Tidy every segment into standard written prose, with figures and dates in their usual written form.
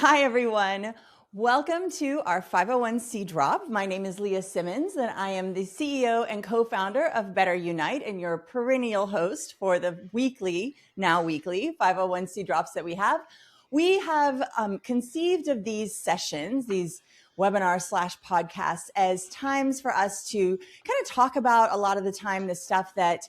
Hi, everyone. Welcome to our 501c drop. My name is Leya Simmons, and I am the CEO and co-founder of BetterUnite and your perennial host for the now weekly 501c drops that we have. We have conceived of these sessions, these webinar/podcasts, as times for us to kind of talk about a lot of the time the stuff that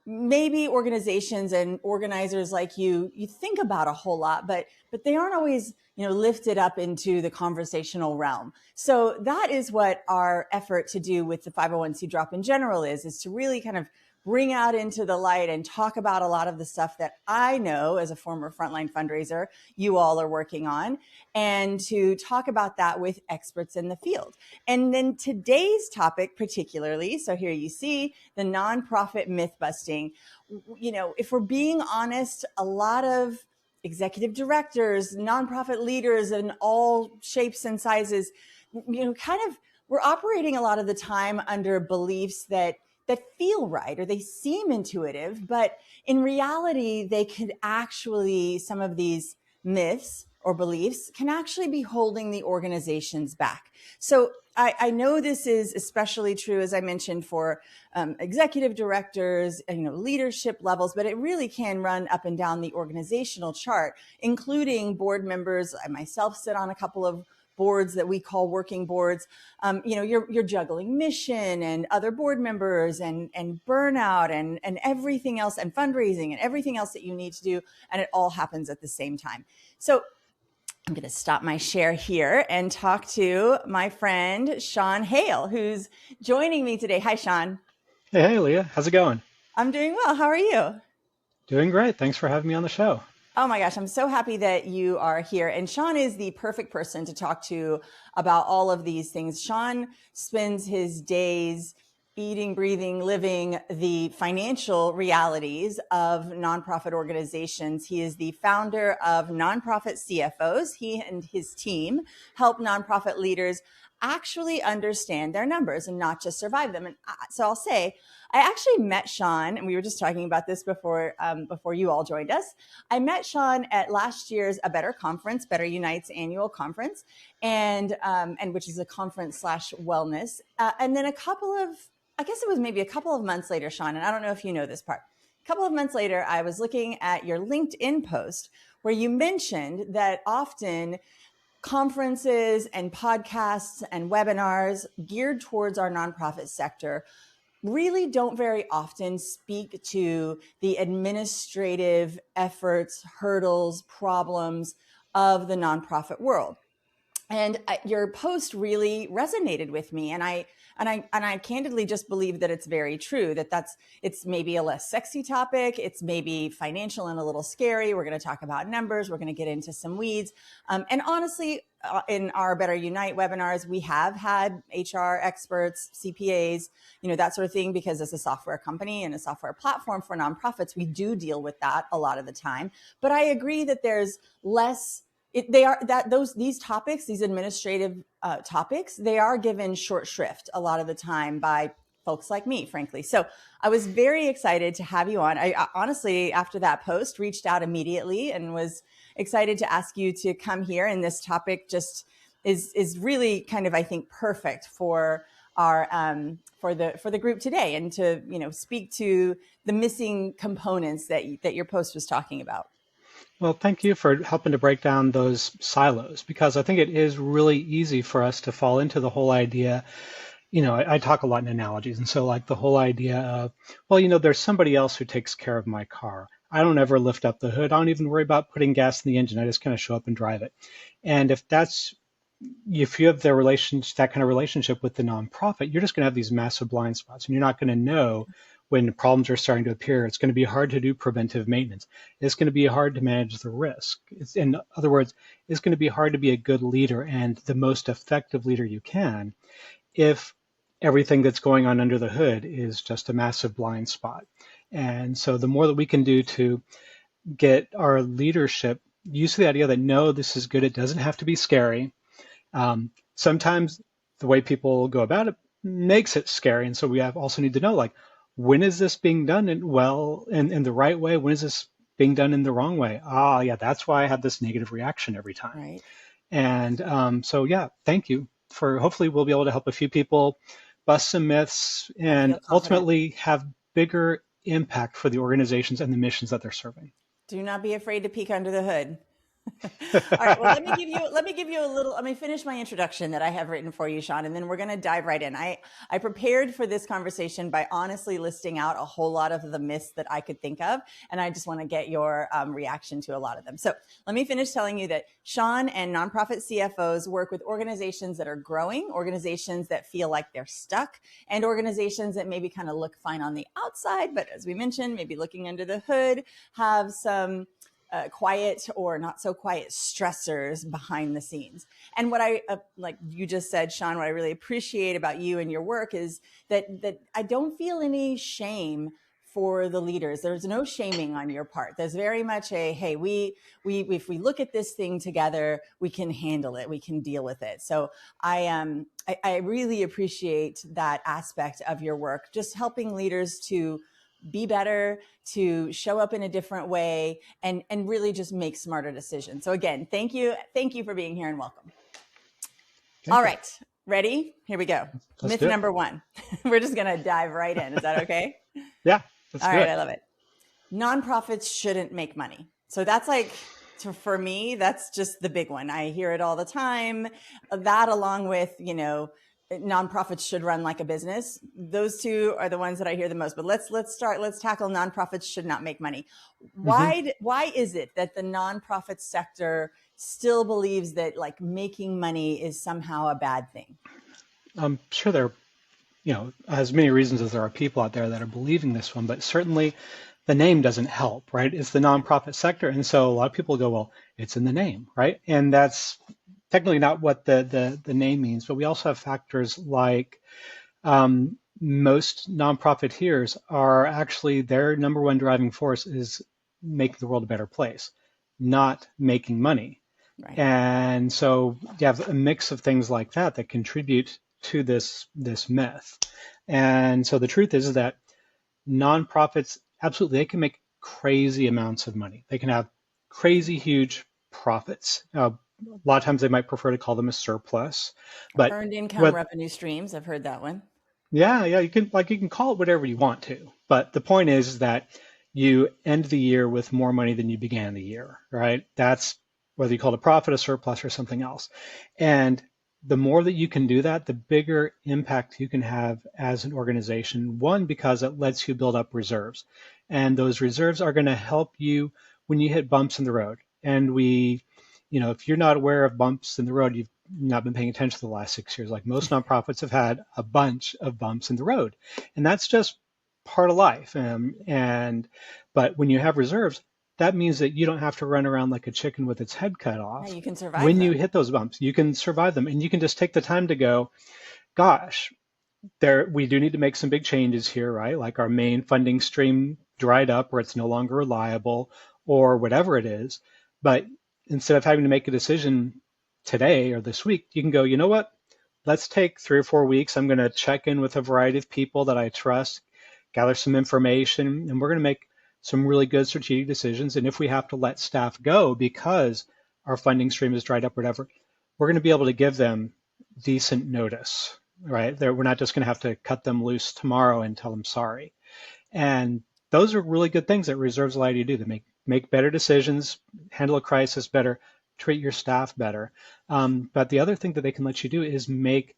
maybe organizations and organizers like you think about a whole lot, but they aren't always lifted up into the conversational realm. So that is what our effort to do with the 501c drop in general is to really kind of bring out into the light and talk about a lot of the stuff that I know as a former frontline fundraiser you all are working on, and to talk about that with experts in the field. And then today's topic particularly, so here you see the nonprofit myth busting. If we're being honest, a lot of executive directors, nonprofit leaders in all shapes and sizes, we're operating a lot of the time under beliefs that feel right or they seem intuitive, but in reality, they could actually, some of these myths or beliefs can actually be holding the organizations back. So I know this is especially true, as I mentioned, for executive directors, leadership levels, but it really can run up and down the organizational chart, including board members. I myself sit on a couple of boards that we call working boards. You're juggling mission and other board members and burnout and everything else, and fundraising and everything else that you need to do, and it all happens at the same time. So I'm going to stop my share here and talk to my friend, Sean Hale, who's joining me today. Hi, Sean. Hey, Leah. How's it going? I'm doing well. How are you? Doing great. Thanks for having me on the show. Oh my gosh, I'm so happy that you are here. And Sean is the perfect person to talk to about all of these things. Sean spends his days eating, breathing, living the financial realities of nonprofit organizations. He is the founder of Nonprofit CFOs. He and his team help nonprofit leaders actually understand their numbers and not just survive them. And so I'll say, I actually met Sean, and we were just talking about this before you all joined us. I met Sean at last year's A Better conference, BetterUnite's annual conference, and which is a conference / wellness. And then I guess it was maybe a couple of months later, Sean, and I don't know if you know this part. A couple of months later, I was looking at your LinkedIn post where you mentioned that often conferences and podcasts and webinars geared towards our nonprofit sector really don't very often speak to the administrative efforts, hurdles, problems of the nonprofit world. And your post really resonated with me, and I candidly just believe that it's very true, it's maybe a less sexy topic. It's maybe financial and a little scary. We're going to talk about numbers. We're going to get into some weeds. And honestly, in our BetterUnite webinars, we have had HR experts, CPAs, that sort of thing, because as a software company and a software platform for nonprofits, we do deal with that a lot of the time. But I agree that there's less. These topics, these administrative topics, they are given short shrift a lot of the time by folks like me, frankly. So I was very excited to have you on. I honestly, after that post, reached out immediately and was excited to ask you to come here. And this topic just is really kind of, I think, perfect for our for the group today, and to speak to the missing components that your post was talking about. Well, thank you for helping to break down those silos, because I think it is really easy for us to fall into the whole idea. I talk a lot in analogies. And so like the whole idea of, well, there's somebody else who takes care of my car. I don't ever lift up the hood. I don't even worry about putting gas in the engine. I just kind of show up and drive it. And if you have that kind of relationship with the nonprofit, you're just going to have these massive blind spots, and you're not going to know when problems are starting to appear. It's going to be hard to do preventive maintenance. It's going to be hard to manage the risk. In other words, it's going to be hard to be a good leader and the most effective leader you can if everything that's going on under the hood is just a massive blind spot. And so the more that we can do to get our leadership used to the idea that, no, this is good, it doesn't have to be scary. Sometimes the way people go about it makes it scary. And so we also need to know, like, when is this being done in the right way? When is this being done in the wrong way? Yeah, that's why I have this negative reaction every time. Right. And so, yeah, thank you for hopefully we'll be able to help a few people bust some myths I feel and confident. ultimately have bigger impact for the organizations and the missions that they're serving. Do not be afraid to peek under the hood. All right. Well, let me give you a little. Let me finish my introduction that I have written for you, Sean, and then we're going to dive right in. I prepared for this conversation by honestly listing out a whole lot of the myths that I could think of, and I just want to get your reaction to a lot of them. So let me finish telling you that Sean and nonprofit CFOs work with organizations that are growing, organizations that feel like they're stuck, and organizations that maybe kind of look fine on the outside, but as we mentioned, maybe looking under the hood, have some quiet or not so quiet stressors behind the scenes. And what I like you just said, Sean, what I really appreciate about you and your work is that I don't feel any shame for the leaders. There's no shaming on your part. There's very much a, hey, we if we look at this thing together, we can handle it, we can deal with it. So I really appreciate that aspect of your work, just helping leaders to be better, to show up in a different way, and really just make smarter decisions. So again, thank you for being here, and welcome. All Thank you. right, ready? Here we go. Let's Myth do it. number one. We're just gonna dive right in. Is that okay? Yeah, let's All do right, it. I love it. Nonprofits shouldn't make money. So that's like, for me, that's just the big one. I hear it all the time. That, along with, nonprofits should run like a business. Those two are the ones that I hear the most. But let's tackle nonprofits should not make money. Hmm. Why is it that the nonprofit sector still believes that like making money is somehow a bad thing? I'm sure there are, as many reasons as there are people out there that are believing this one, but certainly the name doesn't help, right? It's the Yeah. nonprofit sector. And so a lot of people go, well, it's in the name, right? And that's technically not what the name means, but we also have factors like most nonprofiteers are actually their number one driving force is making the world a better place, not making money. Right. And so you have a mix of things like that that contribute to this myth. And so the truth is that nonprofits absolutely they can make crazy amounts of money. They can have crazy huge profits. A lot of times they might prefer to call them a surplus, but Earned income what revenue streams. I've heard that one. yeah, you can call it whatever you want to. But the point is that you end the year with more money than you began the year, right? That's whether you call it a profit, a surplus, or something else. And the more that you can do that, the bigger impact you can have as an organization. One, because it lets you build up reserves. And those reserves are going to help you when you hit bumps in the road. And if you're not aware of bumps in the road, you've not been paying attention to the last 6 years. Like most nonprofits have had a bunch of bumps in the road, and that's just part of life. But when you have reserves, that means that you don't have to run around like a chicken with its head cut Yeah, off. you can survive When you them. hit those bumps, you can survive them, and you can just take the time to go, gosh, we do need to make some big changes here, right? Like our main funding stream dried up or it's no longer reliable or whatever it is. But instead of having to make a decision today or this week, you can go, you know what? Let's take 3 or 4 weeks. I'm going to check in with a variety of people that I trust, gather some information, and we're going to make some really good strategic decisions. And if we have to let staff go because our funding stream is dried up, or whatever, we're going to be able to give them decent notice, right? We're not just going to have to cut them loose tomorrow and tell them sorry. And those are really good things that reserves allow you to do to make better decisions, handle a crisis better, treat your staff better. But the other thing that they can let you do is make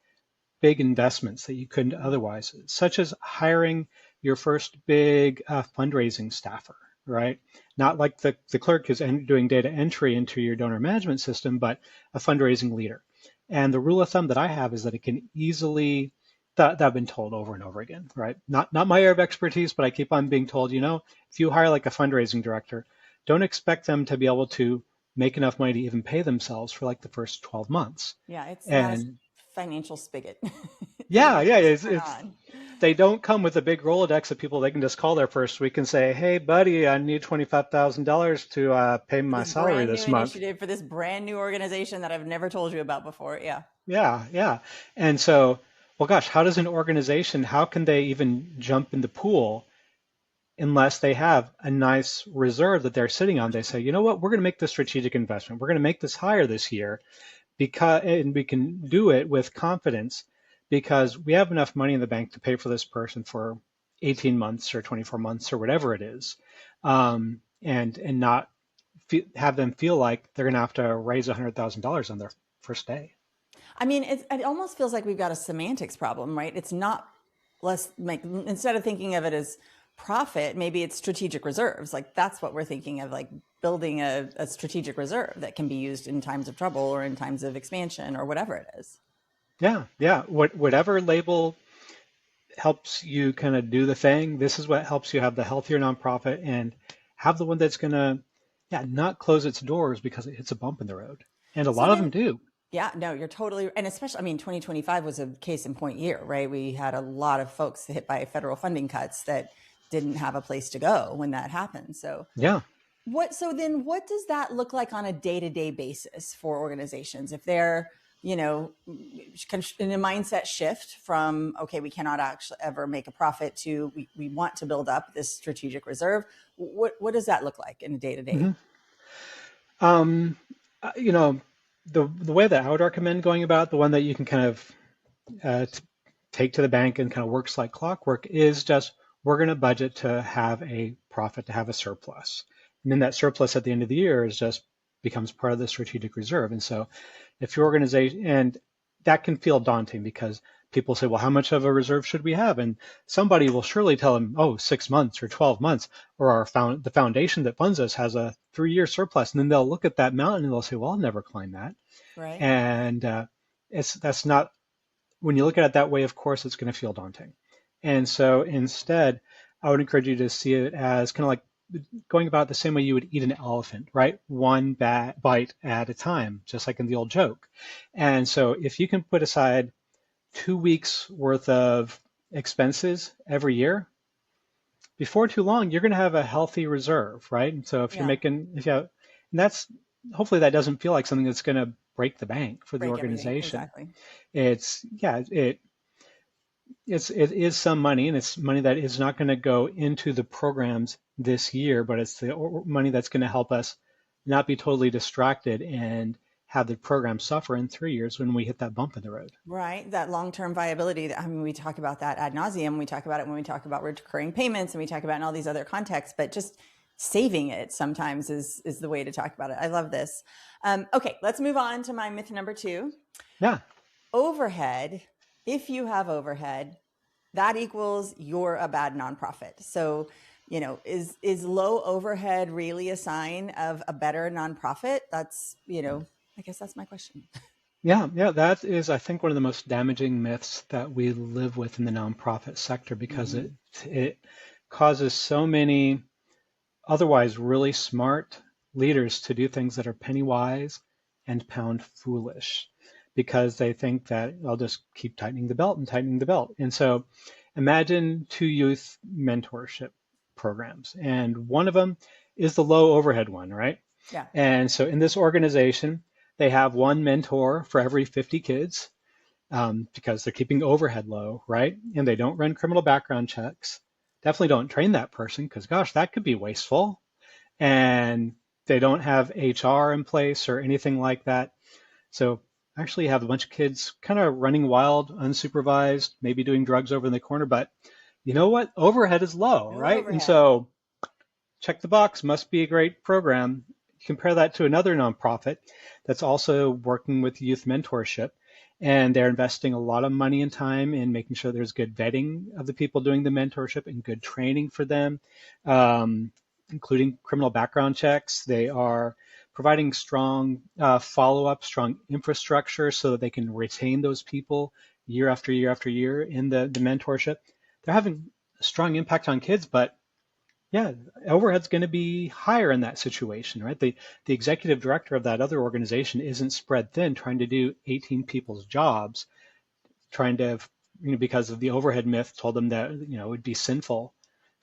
big investments that you couldn't otherwise, such as hiring your first big fundraising staffer, right? Not like the clerk who's doing data entry into your donor management system, but a fundraising leader. And the rule of thumb that I have is that it can easily, that I've been told over and over again, right? Not my area of expertise, but I keep on being told, if you hire like a fundraising director, don't expect them to be able to make enough money to even pay themselves for like the first 12 months. Yeah, it's not a And financial spigot. It yeah, doesn't yeah, just it's, turn it's on. they don't come with a big Rolodex of people they can just call their first week and say, "Hey, buddy, I need $25,000 to pay For my this salary brand new this month." initiative, for this brand new organization that I've never told you about before. Yeah. Yeah, yeah. And so, well, gosh, how does an organization, how can they even jump in the pool unless they have a nice reserve that they're sitting on? They say, you know what, we're going to make this strategic investment. We're going to make this hire this year, and we can do it with confidence because we have enough money in the bank to pay for this person for 18 months or 24 months or whatever it is, and not have them feel like they're going to have to raise $100,000 on their first day. I mean, it almost feels like we've got a semantics problem, right? It's not less like instead of thinking of it as profit, maybe it's strategic reserves. Like that's what we're thinking of, like building a strategic reserve that can be used in times of trouble or in times of expansion or whatever it is. Yeah. Whatever label helps you kind of do the thing. This is what helps you have the healthier nonprofit and have the one that's going to, not close its doors because it hits a bump in the road. And a So lot of them then, do. yeah, no, you're totally, and especially, I mean, 2025 was a case in point year, right? We had a lot of folks hit by federal funding cuts that didn't have a place to go when that happened. So Yeah. so then what does that look like on a day-to-day basis for organizations if they're, in a mindset shift from, okay, we cannot actually ever make a profit to we want to build up this strategic reserve. What does that look like in a day-to-day? Mm-hmm. You know, the way that I would recommend going about, the one that you can kind of take to the bank and kind of works like clockwork, is just we're going to budget to have a profit, to have a surplus. And then that surplus at the end of the year is just becomes part of the strategic reserve. And so if your organization, and that can feel daunting because people say, well, how much of a reserve should we have? And somebody will surely tell them, oh, 6 months or 12 months, or the foundation that funds us has a 3-year surplus. And then they'll look at that mountain and they'll say, well, I'll never climb that. Right. And that's not, when you look at it that way, of course, it's going to feel daunting. And so instead, I would encourage you to see it as kind of like going about the same way you would eat an elephant, right? One bite at a time, just like in the old joke. And so if you can put aside 2 weeks worth of expenses every year, before too long, you're going to have a healthy reserve, right? And so if you're Yeah. and that's, hopefully that doesn't feel like something that's going to break the bank for the Break everything. organization. Exactly. It is some money, and it's money that is not going to go into the programs this year, but it's the money that's going to help us not be totally distracted and have the program suffer in 3 years when we hit that bump in the road. Right. That long-term viability. I mean, we talk about that ad nauseum. We talk about it when we talk about recurring payments, and we talk about it in all these other contexts, but just saving it sometimes is the way to talk about it. I love this. Okay, let's move on to my myth number 2. Yeah. Overhead. If you have overhead, that equals you're a bad nonprofit. So, is low overhead really a sign of a better nonprofit? That's, I guess that's my question. Yeah, that is, I think, one of the most damaging myths that we live with in the nonprofit sector because it causes so many otherwise really smart leaders to do things that are penny wise and pound foolish because they think that I'll just keep tightening the belt and tightening the belt. And so imagine 2 youth mentorship programs, and one of them is the low overhead one, right? Yeah. And so in this organization, they have one mentor for every 50 kids because they're keeping overhead low, right? And they don't run criminal background checks. Definitely don't train that person because, gosh, that could be wasteful. And they don't have HR in place or anything like that. So actually you have a bunch of kids kind of running wild, unsupervised, maybe doing drugs over in the corner, but you know what? Overhead is low, right? Overhead. And so check the box, must be a great program. Compare that to another nonprofit that's also working with youth mentorship, and they're investing a lot of money and time in making sure there's good vetting of the people doing the mentorship and good training for them, including criminal background checks. They are providing strong follow-up, strong infrastructure so that they can retain those people year after year after year in the mentorship. They're having a strong impact on kids, but yeah, overhead's going to be higher in that situation, right? The executive director of that other organization isn't spread thin trying to do 18 people's jobs, trying to, because of the overhead myth told them that, it would be sinful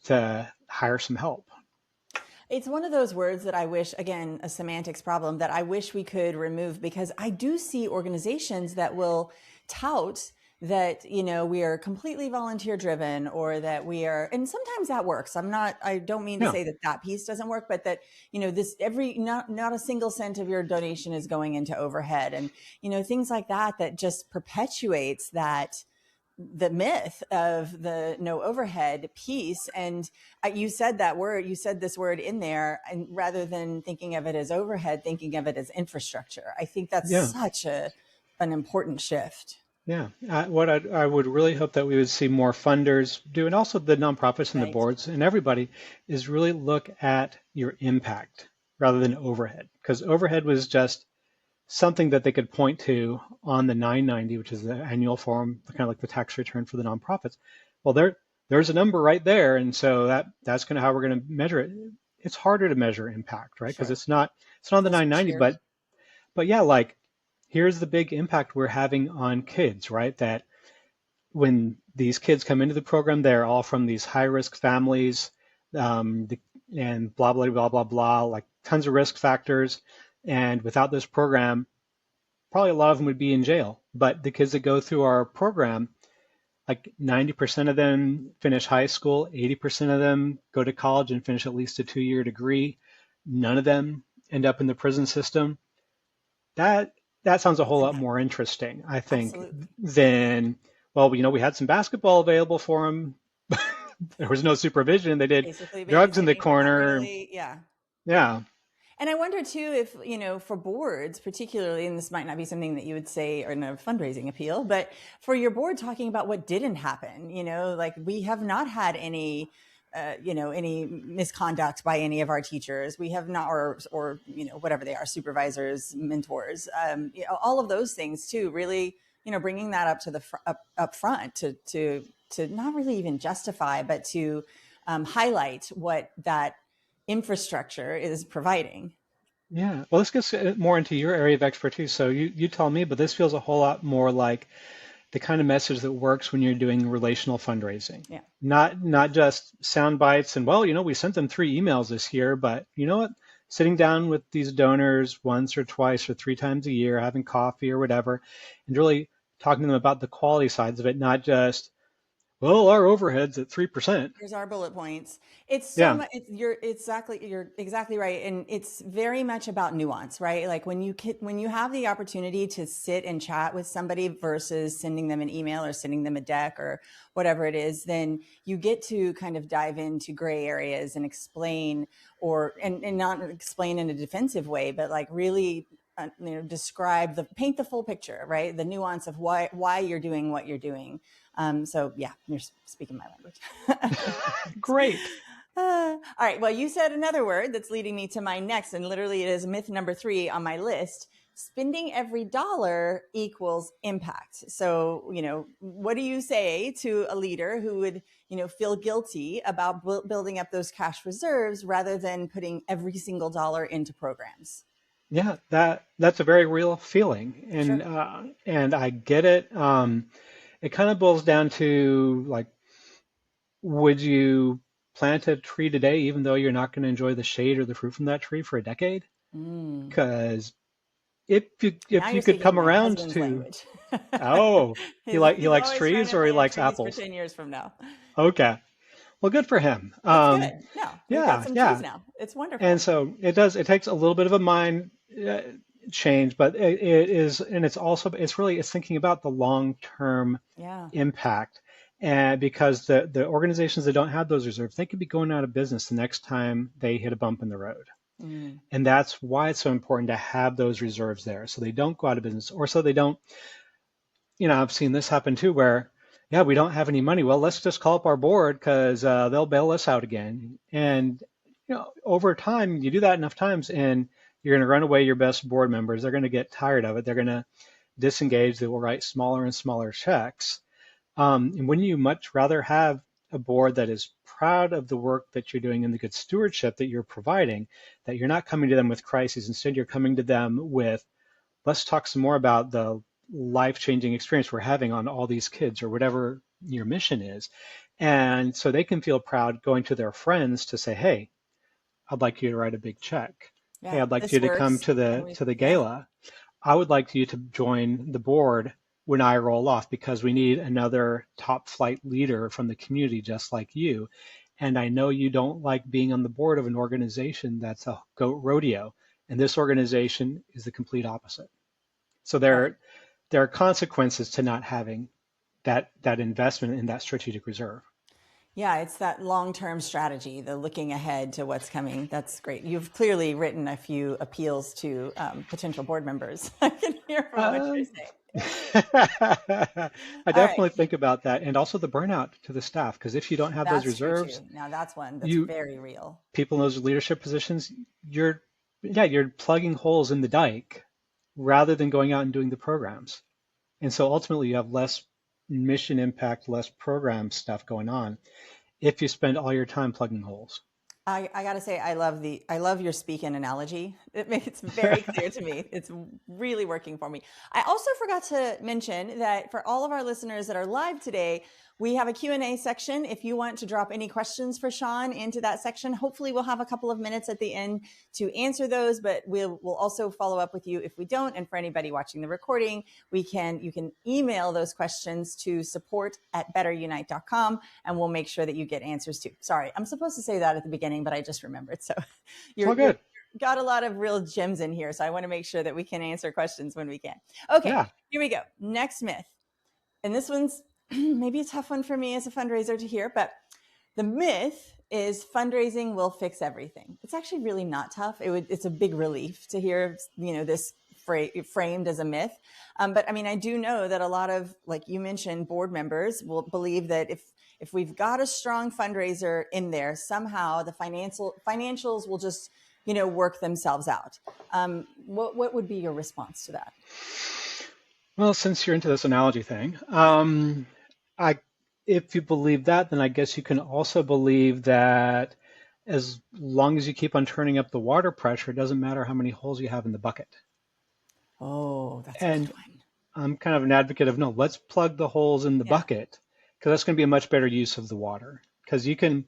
to hire some help. It's one of those words that I wish, again, a semantics problem that I wish we could remove, because I do see organizations that will tout that, we are completely volunteer driven, or that we are, and sometimes that works. I don't mean to Yeah. say that that piece doesn't work, but that, not a single cent of your donation is going into overhead, and, things like that, that just perpetuates the myth of the no overhead piece. And you said this word in there, and rather than thinking of it as overhead, thinking of it as infrastructure. I think that's Yeah. such an important shift. Yeah. What I would really hope that we would see more funders do, and also the nonprofits and the Right. boards and everybody, is really look at your impact rather than overhead. Because overhead was just something that they could point to on the 990, which is the annual form, kind of like the tax return for the nonprofits. Well, there's a number right there, and so that's kind of how we're going to measure it. It's harder to measure impact, right? Because Sure. it's not the Feels 990, weird. but yeah, like here's the big impact we're having on kids, right? That when these kids come into the program, they're all from these high risk families, and blah blah blah blah blah, like tons of risk factors. And without this program, probably a lot of them would be in jail. But the kids that go through our program, like 90% of them finish high school, 80% of them go to college and finish at least a 2-year degree. None of them end up in the prison system. That that sounds a whole lot Yeah, more interesting, I think, absolutely. than, well, we had some basketball available for them. There was no supervision. They did Basically drugs in the babysitting, but not corner. really. Yeah. Yeah. And I wonder too if, for boards particularly, and this might not be something that you would say in a fundraising appeal, but for your board, talking about what didn't happen, like we have not had any misconduct by any of our teachers. We have not, or whatever they are, supervisors, mentors, all of those things too, really, bringing that up to up front to not really even justify, but to highlight what that infrastructure is providing. Yeah. Well, this gets more into your area of expertise. So you tell me, but this feels a whole lot more like the kind of message that works when you're doing relational fundraising. Yeah. Not just sound bites and, well, we sent them 3 emails this year, but you know what? Sitting down with these donors once or twice or 3 times a year, having coffee or whatever, and really talking to them about the quality sides of it, not just, well, our overhead's at 3%. Here's our bullet points. It's so Yeah. much. You're exactly right, and it's very much about nuance, right? Like when you have the opportunity to sit and chat with somebody versus sending them an email or sending them a deck or whatever it is, then you get to kind of dive into gray areas and explain, and not explain in a defensive way, but like really describe paint the full picture, right? The nuance of why you're doing what you're doing. So yeah, you're speaking my language. Great. All right. Well, you said another word that's leading me to my next, and literally it is myth number 3 on my list. Spending every dollar equals impact. So, what do you say to a leader who would, feel guilty about building up those cash reserves rather than putting every single dollar into programs? Yeah, that's a very real feeling, Sure. and I get it. It kind of boils down to like, would you plant a tree today, even though you're not going to enjoy the shade or the fruit from that tree for a decade? Mm. Because if you Now if you you're could speaking come my around husband's to, language. oh, he He's likes always trying trees to or he plant likes trees for apples. 10 years from now. Okay, well, good for him. It's good. No, we've got Yeah, some trees yeah. now. It's And wonderful. so it takes a little bit of a mind uh, change, but it is, and it's thinking about the long-term Yeah. impact. And because the organizations that don't have those reserves, they could be going out of business the next time they hit a bump in the road. Mm. And that's why it's so important to have those reserves there so they don't go out of business, or so they don't, I've seen this happen too, where, yeah, we don't have any money. Well, let's just call up our board because they'll bail us out again. And, over time, you do that enough times and you're going to run away your best board members. They're going to get tired of it. They're going to disengage. They will write smaller and smaller checks. And wouldn't you much rather have a board that is proud of the work that you're doing and the good stewardship that you're providing, that you're not coming to them with crises. Instead, you're coming to them with, let's talk some more about the life-changing experience we're having on all these kids or whatever your mission is. And so they can feel proud going to their friends to say, hey, I'd like you to write a big check. Hey, Yeah. I'd like This you to come works. to And the yeah. gala. I would like you to join the board when I roll off because we need another top flight leader from the community just like you. And I know you don't like being on the board of an organization that's a goat rodeo. And this organization is the complete opposite. So Right. there are consequences to not having that investment in that strategic reserve. Yeah, it's that long-term strategy, the looking ahead to what's coming. That's great. You've clearly written a few appeals to potential board members. I can hear from what you're Um, saying. I All right, definitely think about that, and also the burnout to the staff, because if you don't have those that's true reserves, too. Now that's one that's you very real. people in those leadership positions, you're plugging holes in the dike rather than going out and doing the programs. And so ultimately, you have less mission impact, less program stuff going on if you spend all your time plugging holes. I got to say, I love your speaking analogy. It makes it's very clear to me. It's really working for me. I also forgot to mention that for all of our listeners that are live today, we have a Q&A section. If you want to drop any questions for Sean into that section, hopefully we'll have a couple of minutes at the end to answer those, but we'll also follow up with you if we don't. And for anybody watching the recording, you can email those questions to support@betterunite.com and we'll make sure that you get answers too. Sorry, I'm supposed to say that at the beginning, but I just remembered. So It's all you're good. got a lot of real gems in here. So I want to make sure that we can answer questions when we can. Okay, Yeah. here we go. Next myth. And this one's maybe a tough one for me as a fundraiser to hear, but the myth is fundraising will fix everything. It's actually really not tough. It's a big relief to hear, this framed as a myth. But I mean, I do know that a lot of, like you mentioned, board members will believe that if we've got a strong fundraiser in there, somehow the financials will just, work themselves out. What would be your response to that? Well, since you're into this analogy thing, I if you believe that, then I guess you can also believe that as long as you keep on turning up the water pressure, it doesn't matter how many holes you have in the bucket. Oh, that's a good And one. I'm kind of an advocate of no, let's plug the holes in the Yeah. bucket because that's going to be a much better use of the water. Because you can,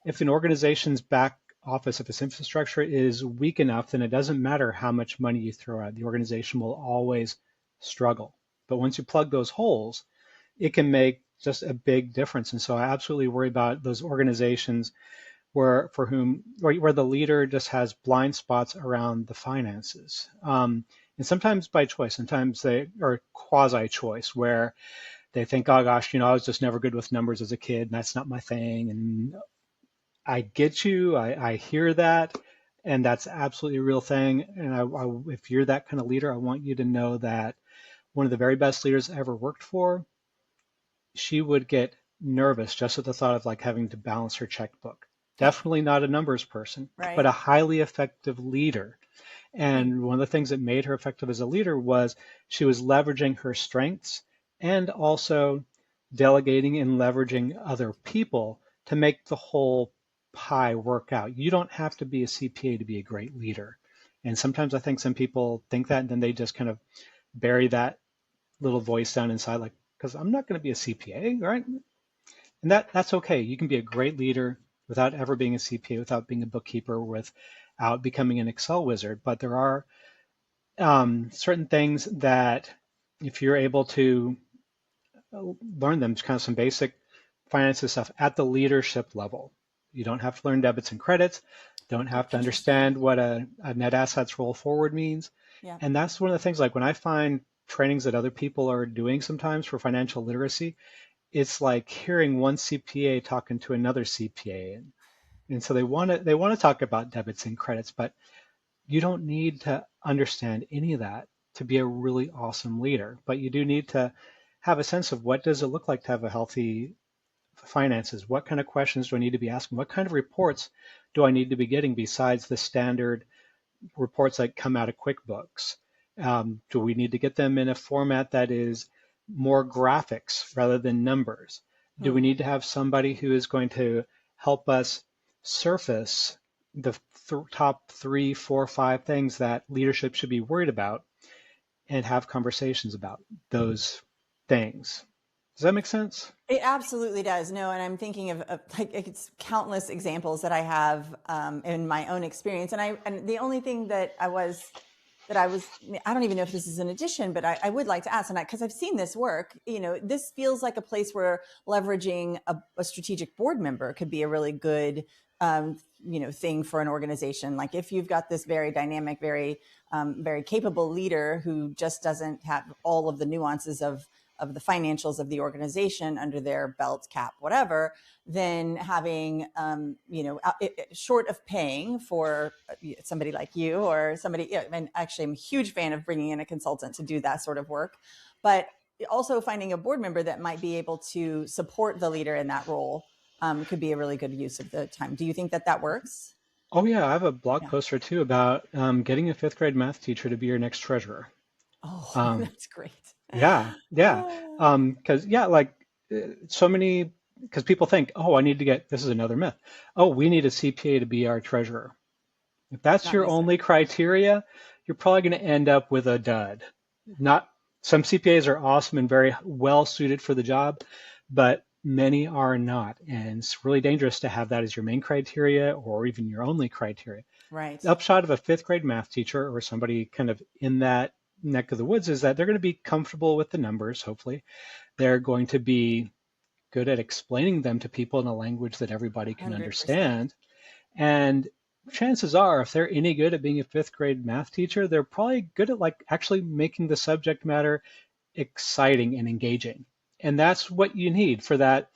if an organization's back office, if its infrastructure is weak enough, then it doesn't matter how much money you throw at. The organization will always struggle. But once you plug those holes, it can make just a big difference. And so I absolutely worry about those organizations where the leader just has blind spots around the finances. And sometimes by choice, sometimes they are quasi choice where they think, oh gosh, I was just never good with numbers as a kid and that's not my thing. And I get you, I hear that, and that's absolutely a real thing. And if you're that kind of leader, I want you to know that one of the very best leaders I ever worked for, she would get nervous just at the thought of like having to balance her checkbook. Definitely not a numbers person, but Right. a highly effective leader. And one of the things that made her effective as a leader was she was leveraging her strengths and also delegating and leveraging other people to make the whole pie work out. You don't have to be a CPA to be a great leader. And sometimes I think some people think that and then they just kind of bury that little voice down inside, like, because I'm not going to be a CPA, right? And that's okay. You can be a great leader without ever being a CPA, without being a bookkeeper, without becoming an Excel wizard. But there are certain things that if you're able to learn them, kind of some basic finances stuff at the leadership level. You don't have to learn debits and credits, don't Oh, have to interesting. understand what a net assets roll forward means. Yeah. And that's one of the things, like when I find trainings that other people are doing sometimes for financial literacy, it's like hearing one CPA talking to another CPA. And so they want to talk about debits and credits, but you don't need to understand any of that to be a really awesome leader. But you do need to have a sense of what does it look like to have a healthy finances? What kind of questions do I need to be asking? What kind of reports do I need to be getting besides the standard reports that come out of QuickBooks? Do we need to get them in a format that is more graphics rather than numbers? Do we Hmm. need to have somebody who is going to help us surface the top 3, 4, 5 things that leadership should be worried about and have conversations about those things? Does that make sense? It absolutely does. No, and I'm thinking of like it's countless examples that I have in my own experience, and the only thing that that I don't even know if this is an addition, but I would like to ask, and because I've seen this work, this feels like a place where leveraging a strategic board member could be a really good, thing for an organization. Like if you've got this very dynamic, very capable leader who just doesn't have all of the nuances of the financials of the organization under their belt, cap, whatever, then having, short of paying for somebody like you or somebody, and actually I'm a huge fan of bringing in a consultant to do that sort of work, but also finding a board member that might be able to support the leader in that role could be a really good use of the time. Do you think that works? Oh yeah, I have a blog Yeah. post or two about getting a fifth grade math teacher to be your next treasurer. Oh, that's great. Yeah, yeah. Because so many, because people think, oh, I need to get, this is another myth. Oh, we need a CPA to be our treasurer. If that's Not your only necessarily. criteria, you're probably going to end up with a dud. Not some CPAs are awesome and very well suited for the job, but many are not. And it's really dangerous to have that as your main criteria or even your only criteria. Right. The upshot of a fifth grade math teacher or somebody kind of in that neck of the woods is that they're going to be comfortable with the numbers, hopefully. They're going to be good at explaining them to people in a language that everybody can 100%. understand. And chances are, if they're any good at being a fifth grade math teacher, they're probably good at like actually making the subject matter exciting and engaging. And that's what you need for that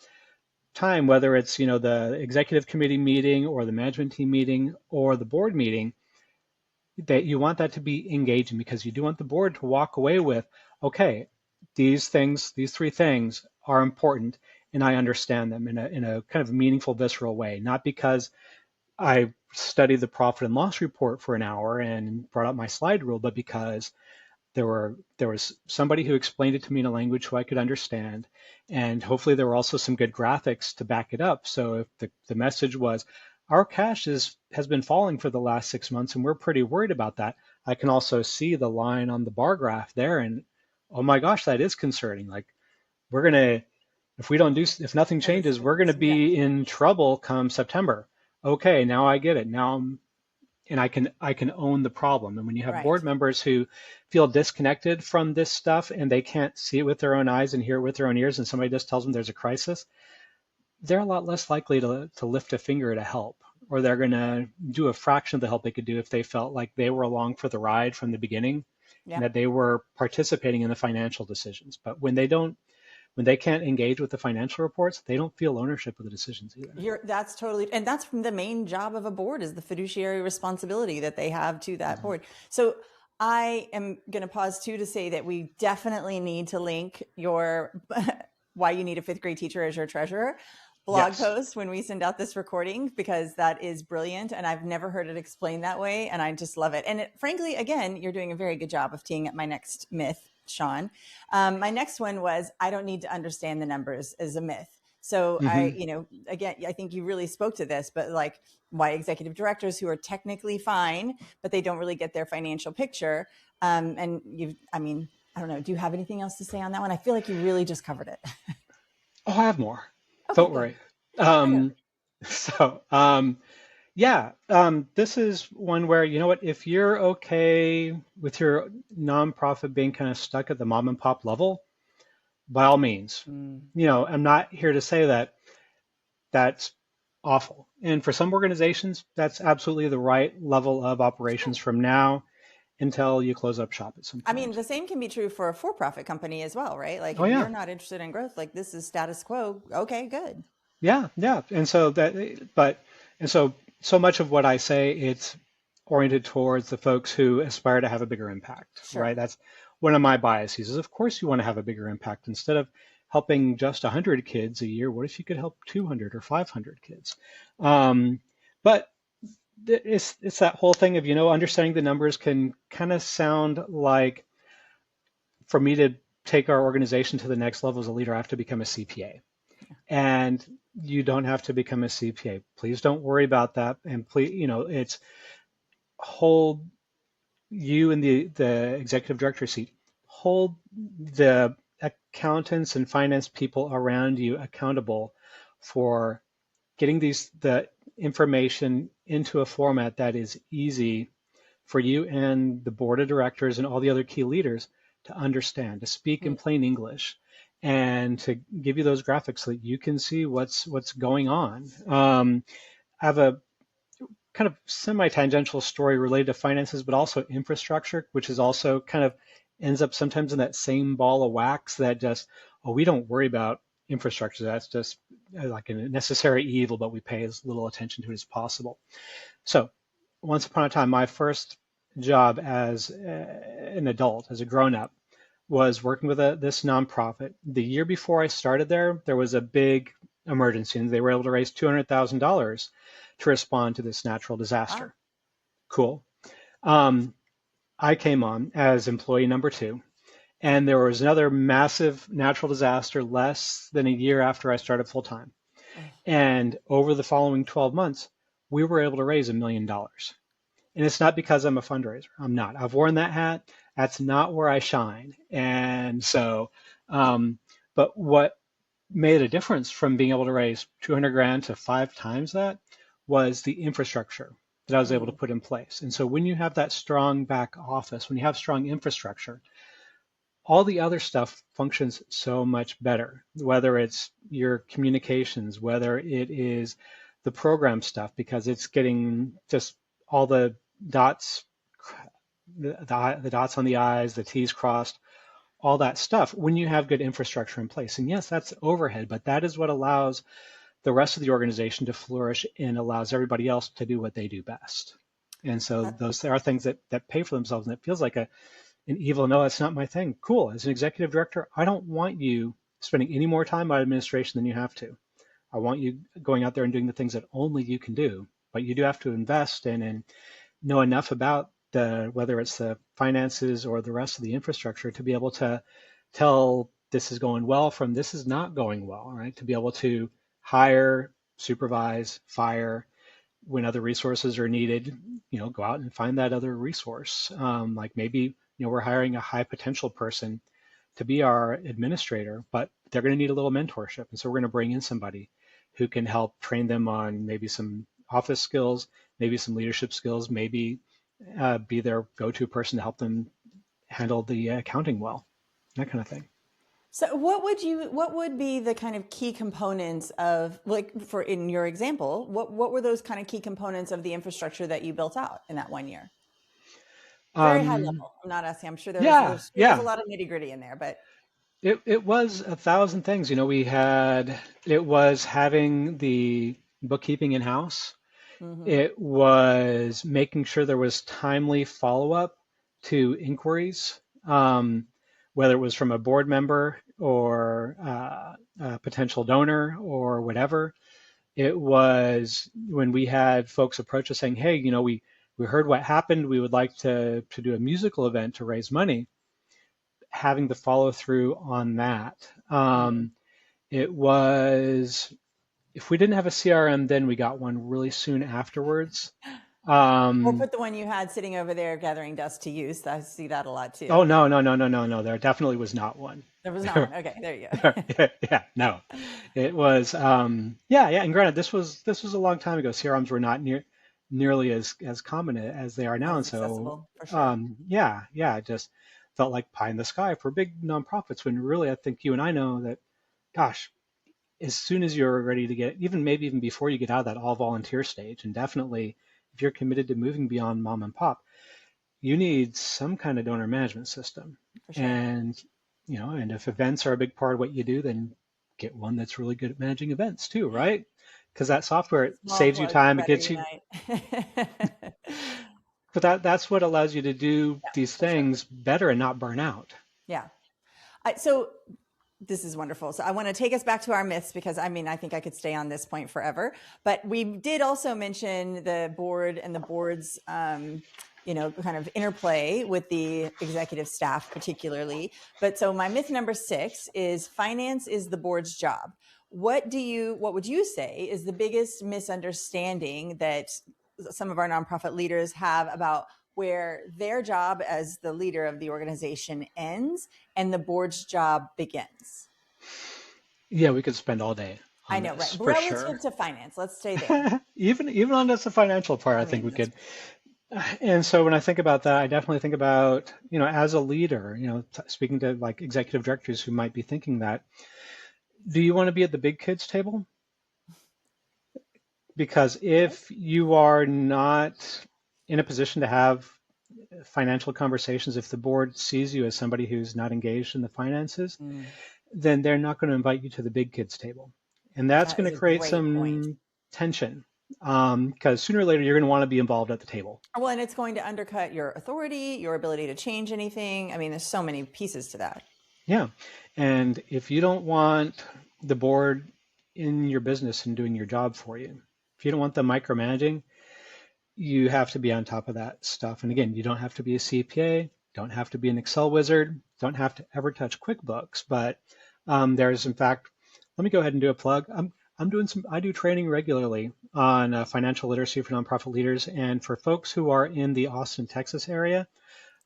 time, whether it's, the executive committee meeting or the management team meeting or the board meeting, that you want that to be engaging because you do want the board to walk away with, okay, these three things are important and I understand them in a kind of meaningful, visceral way, not because I studied the profit and loss report for an hour and brought up my slide rule, but because there was somebody who explained it to me in a language who I could understand, and hopefully there were also some good graphics to back it up. So if the message was, our cash has been falling for the last 6 months and we're pretty worried about that, I can also see the line on the bar graph there, and oh my gosh, that is concerning. Like we're gonna, if nothing That is changes, good we're gonna news. Yeah. be in trouble come September. Okay, now I get it. And I can own the problem. And when you have Right. board members who feel disconnected from this stuff and they can't see it with their own eyes and hear it with their own ears, and somebody just tells them there's a crisis, they're a lot less likely to lift a finger to help, or they're going to do a fraction of the help they could do if they felt like they were along for the ride from the beginning Yeah. and that they were participating in the financial decisions. But when they can't engage with the financial reports, they don't feel ownership of the decisions either. That's totally, and that's the main job of a board is the fiduciary responsibility that they have to that board. So I am going to pause too to say that we definitely need to link your why you need a fifth grade teacher as your treasurer blog Yes. post when we send out this recording, because that is brilliant and I've never heard it explained that way and I just love it. And frankly, again, you're doing a very good job of teeing up my next myth, Sean. My next one was, I don't need to understand the numbers as a myth. So again, I think you really spoke to this, but like why executive directors who are technically fine, but they don't really get their financial picture. I don't know. Do you have anything else to say on that one? I feel like you really just covered it. Oh, I have more. Okay, Don't go ahead. worry. I don't. So, yeah, this is one where, you know what, if you're okay with your nonprofit being kind of stuck at the mom and pop level, by all means, I'm not here to say that that's awful. And for some organizations, that's absolutely the right level of operations from now until you close up shop at some I mean, point. the same can be true for a for-profit company as well, right? Like Oh if yeah, you're not interested in growth, like this is status quo. Okay, good. yeah, yeah. So much of what I say, it's oriented towards the folks who aspire to have a bigger impact, right? Sure. That's one of my biases is, of course, you want to have a bigger impact. Instead of helping just 100 kids a year, what if you could help 200 or 500 kids? But it's that whole thing of, understanding the numbers can kind of sound like, for me to take our organization to the next level as a leader, I have to become a CPA. And you don't have to become a CPA. Please don't worry about that. And please, it's hold you in the executive director seat, hold the accountants and finance people around you accountable for getting the information into a format that is easy for you and the board of directors and all the other key leaders to understand, to speak in plain English, and to give you those graphics so that you can see what's going on. I have a kind of semi-tangential story related to finances, but also infrastructure, which is also kind of ends up sometimes in that same ball of wax that just, oh, we don't worry about infrastructure. That's just like a necessary evil, but we pay as little attention to it as possible. So once upon a time, my first job as an adult, as a grown-up, was working with this nonprofit. The year before I started there was a big emergency, and they were able to raise $200,000 to respond to this natural disaster. Wow. Cool. I came on as employee number 2, and there was another massive natural disaster less than a year after I started full time. And over the following 12 months, we were able to raise $1 million. And it's not because I'm a fundraiser. I'm not. I've worn that hat. That's not where I shine. And so, but what made a difference from being able to raise 200 grand to 5 times that was the infrastructure that I was able to put in place. And so when you have that strong back office, when you have strong infrastructure, all the other stuff functions so much better, whether it's your communications, whether it is the program stuff, because it's getting just all the dots, the dots on the I's, the T's crossed, all that stuff when you have good infrastructure in place. And yes, that's overhead, but that is what allows the rest of the organization to flourish and allows everybody else to do what they do best. And so those are things that pay for themselves, and it feels like an evil, no, that's not my thing. Cool. As an executive director, I don't want you spending any more time on administration than you have to. I want you going out there and doing the things that only you can do, but you do have to invest in and know enough about whether it's the finances or the rest of the infrastructure to be able to tell this is going well from this is not going well, right? To be able to hire, supervise, fire when other resources are needed, go out and find that other resource. Like maybe, we're hiring a high potential person to be our administrator, but they're going to need a little mentorship. And so we're going to bring in somebody who can help train them on maybe some office skills, maybe some leadership skills, maybe be their go-to person to help them handle the accounting well, that kind of thing. So what would be the kind of key components of, like, for in your example, what were those kind of key components of the infrastructure that you built out in that 1 year? Very high level. I'm not asking. I'm sure there's a lot of nitty gritty in there, but it was 1,000 things. It was having the bookkeeping in house. It was making sure there was timely follow-up to inquiries, whether it was from a board member or a potential donor or whatever. It was when we had folks approach us saying, hey, we heard what happened. We would like to do a musical event to raise money. Having the follow through on that. It was, if we didn't have a CRM, then we got one really soon afterwards. Or put the one you had sitting over there gathering dust to use. I see that a lot too. Oh, no. There definitely was not one. There was not one. Okay, there you go. Yeah, no. It was, yeah. And granted, this was a long time ago. CRMs were not nearly as common as they are now. And so, for sure. yeah, it just felt like pie in the sky for big nonprofits when really I think you and I know that, gosh, as soon as you're ready to get, maybe even before you get out of that all volunteer stage, and definitely if you're committed to moving beyond mom and pop, you need some kind of donor management system. Sure. And, and if events are a big part of what you do, then get one that's really good at managing events too, right? Because that software saves you time, it gets you. But that's what allows you to do these things better and not burn out. Yeah. So this is wonderful. So I want to take us back to our myths because I think I could stay on this point forever. But we did also mention the board and the board's, kind of interplay with the executive staff particularly. But so my myth number 6 is finance is the board's job. What would you say is the biggest misunderstanding that some of our nonprofit leaders have about where their job as the leader of the organization ends and the board's job begins? Yeah, we could spend all day on I know, this, right? for Relative sure. to finance, let's stay there. even on just the financial part, I think we could. And so when I think about that, I definitely think about, as a leader, speaking to like executive directors who might be thinking that, do you want to be at the big kids table? Because if Yes. you are not in a position to have financial conversations, if the board sees you as somebody who's not engaged in the finances, Mm, then they're not going to invite you to the big kids table. And that's that going is to a create great point. some tension because sooner or later you're going to want to be involved at the table. Well, and it's going to undercut your authority, your ability to change anything. I mean, there's so many pieces to that. Yeah. And if you don't want the board in your business and doing your job for you, if you don't want them micromanaging, you have to be on top of that stuff. And again, you don't have to be a CPA, don't have to be an Excel wizard, don't have to ever touch QuickBooks. But there's, in fact, let me go ahead and do a plug. I do training regularly on financial literacy for nonprofit leaders. And for folks who are in the Austin, Texas area,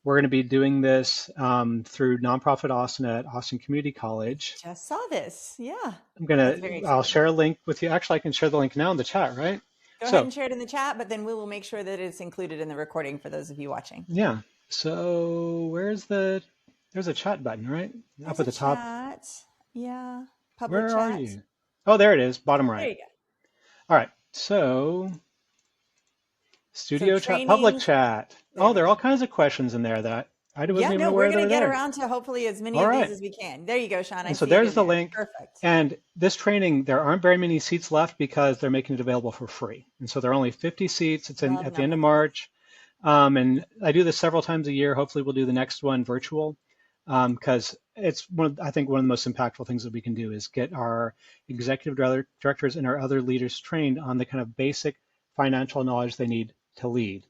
we're going to be doing this through Nonprofit Austin at Austin Community College. Just saw this. Yeah. That's very I'll exciting. share a link with you. Actually, I can share the link now in the chat, right? Go ahead So and share it in the chat, but then we will make sure that it's included in the recording for those of you watching. yeah. So there's a chat button, right? Up There's at a the top. chat. Yeah. Public Where are chat. you? Oh, there it is, bottom There right. you go. All right. So So studio chat, public trainings, chat. there Oh, we there are all go. kinds of questions in there that I Yeah, wasn't even no, we're aware going that to are get there. around to hopefully as many All of these right. as we can. There you go, Sean. I And so see it there's in the there. link. Perfect. And this training, there aren't very many seats left because they're making it available for free. And so there are only 50 seats. It's Love at the end of nonprofit leaders. March. And I do this several times a year. Hopefully, we'll do the next one virtual because it's I think one of the most impactful things that we can do is get our executive directors and our other leaders trained on the kind of basic financial knowledge they need to lead,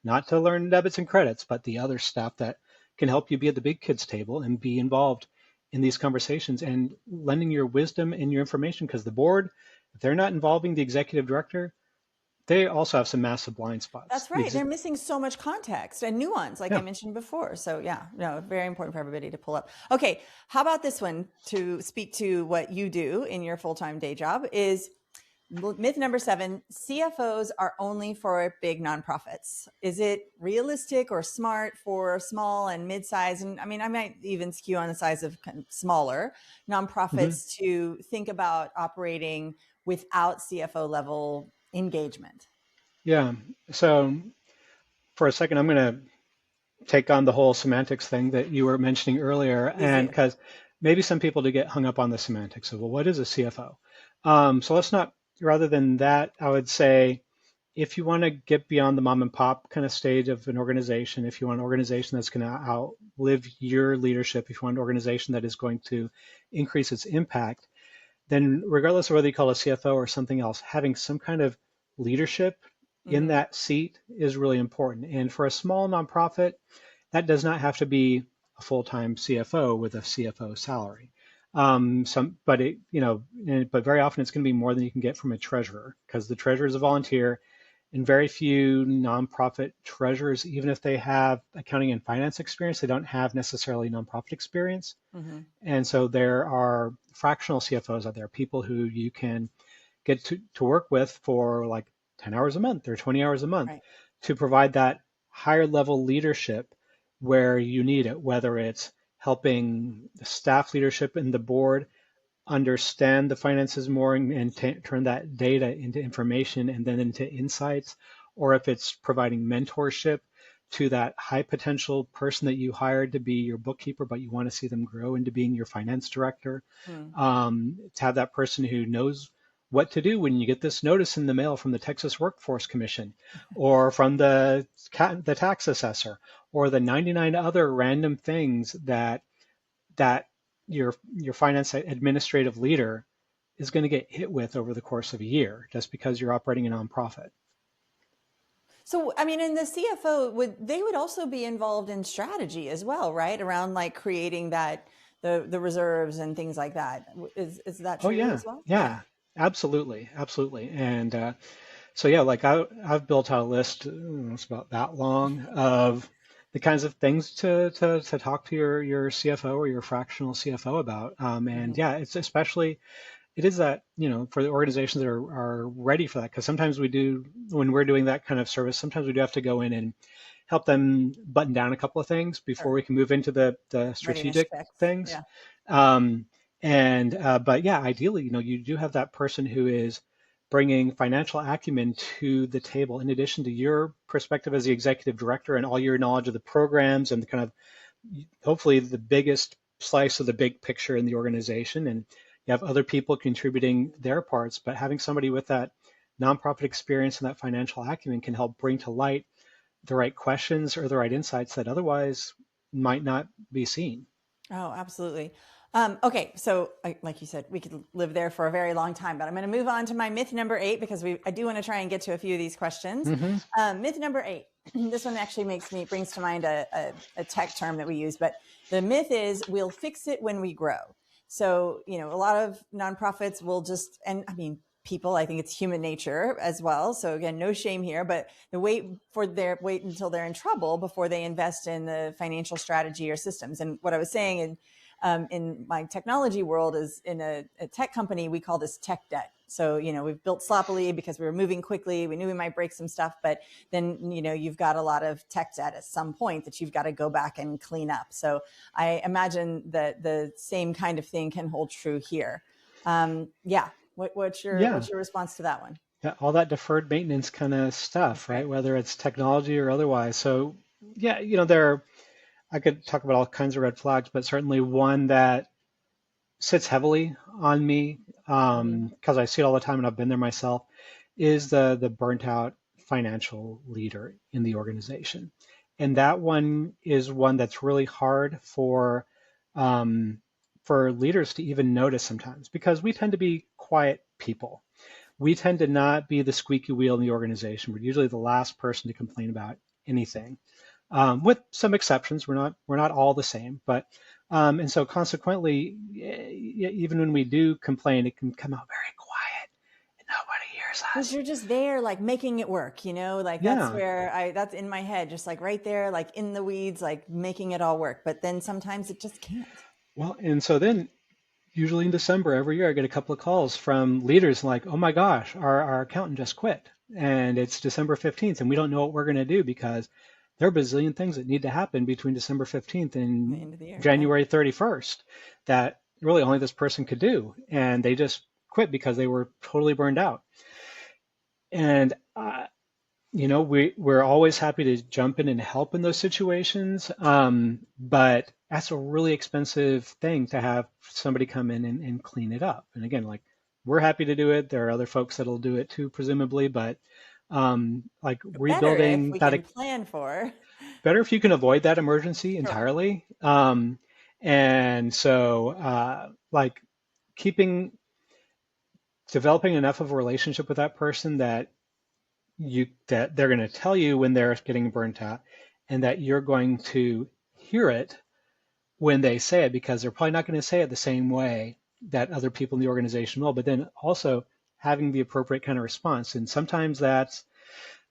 not to learn debits and credits, but the other stuff that can help you be at the big kids table and be involved in these conversations and lending your wisdom and your information because the board, if they're not involving the executive director, they also have some massive blind spots. That's right. They're missing so much context and nuance, like I Yeah. mentioned before. So yeah, no, very important for everybody to pull up. Okay, how about this one to speak to what you do in your full-time day job is myth number 7, CFOs are only for big nonprofits. Is it realistic or smart for small and mid-size? And I mean, I might even skew on the size of kind of smaller Mm-hmm. nonprofits to think about operating without CFO level engagement. Yeah. So for a second, I'm going to take on the whole semantics thing that you were mentioning earlier, Please and do. because maybe some people do get hung up on the semantics of, well, what is a CFO? So let's not, rather than that, I would say if you want to get beyond the mom and pop kind of stage of an organization, if you want an organization that's going to outlive your leadership, if you want an organization that is going to increase its impact, then regardless of whether you call it a CFO or something else, having some kind of leadership in Mm-hmm. that seat is really important. And for a small nonprofit, that does not have to be a full-time CFO with a CFO salary. But very often it's going to be more than you can get from a treasurer because the treasurer is a volunteer, and very few nonprofit treasurers, even if they have accounting and finance experience, they don't have necessarily nonprofit experience. Mm-hmm. And so there are fractional CFOs out there, people who you can get to work with for like 10 hours a month or 20 hours a month Right. to provide that higher level leadership where you need it, whether it's helping the staff leadership and the board understand the finances more and turn that data into information and then into insights, or if it's providing mentorship to that high potential person that you hired to be your bookkeeper, but you want to see them grow into being your finance director, Mm. to have that person who knows what to do when you get this notice in the mail from the Texas Workforce Commission or from the tax assessor or the 99 other random things that your finance administrative leader is going to get hit with over the course of a year just because you're operating a nonprofit. So, I mean, in the CFO would also be involved in strategy as well, right? Around like creating that the reserves and things like that. Is that Oh true yeah, as well? Yeah. yeah, absolutely, absolutely. And so yeah, like I've built out a list, it's about that long of the kinds of things to talk to your CFO or your fractional CFO about. And Hmm. yeah, it's especially it is that, for the organizations that are ready for that, because sometimes when we're doing that kind of service, sometimes we do have to go in and help them button down a couple of things before Sure. we can move into the Readiness strategic checks. things. Yeah. Um, but yeah, ideally, you do have that person who is bringing financial acumen to the table in addition to your perspective as the executive director and all your knowledge of the programs and the kind of hopefully the biggest slice of the big picture in the organization. And you have other people contributing their parts, but having somebody with that nonprofit experience and that financial acumen can help bring to light the right questions or the right insights that otherwise might not be seen. Oh, absolutely. Okay, so like you said, we could live there for a very long time, but I'm going to move on to my myth number 8 because I do want to try and get to a few of these questions. Mm-hmm. Myth number 8. This one actually brings to mind a tech term that we use, but the myth is we'll fix it when we grow. So, a lot of nonprofits will just, and I mean, people, I think it's human nature as well. So again, no shame here, but the wait until they're in trouble before they invest in the financial strategy or systems. And what I was saying in my technology world is in a tech company, we call this tech debt. So, we've built sloppily because we were moving quickly. We knew we might break some stuff, but then, you've got a lot of tech debt at some point that you've got to go back and clean up. So I imagine that the same kind of thing can hold true here. Yeah. What's your response to that one? Yeah, all that deferred maintenance kind of stuff, That's right? right. Whether it's technology or otherwise. So yeah, I could talk about all kinds of red flags, but certainly one that sits heavily on me because I see it all the time and I've been there myself is the burnt out financial leader in the organization. And that one is one that's really hard um, for leaders to even notice sometimes because we tend to be quiet people. We tend to not be the squeaky wheel in the organization. We're usually the last person to complain about anything, with some exceptions. We're not all the same, but and so consequently, even when we do complain, it can come out very quiet and nobody hears Because us. you're just there, like making it work, like Yeah. that's in my head, just like right there, like in the weeds, like making it all work. But then sometimes it just can't. Well, and so then usually in December every year, I get a couple of calls from leaders like, oh my gosh, our accountant just quit. And it's December 15th, and we don't know what we're going to do because there are a bazillion things that need to happen between December 15th The and end of the year. Yeah. January 31st that really only this person could do. And they just quit because they were totally burned out. And we're always happy to jump in and help in those situations, but that's a really expensive thing to have somebody come in and clean it up. And again, like we're happy to do it. There are other folks that'll do it too, presumably, but like Better if rebuilding we that, can plan for. better if you can avoid that emergency Sure. entirely. And so, like keeping developing enough of a relationship with that person that they're going to tell you when they're getting burnt out and that you're going to hear it when they say it because they're probably not going to say it the same way that other people in the organization will, but then also having the appropriate kind of response. And sometimes that's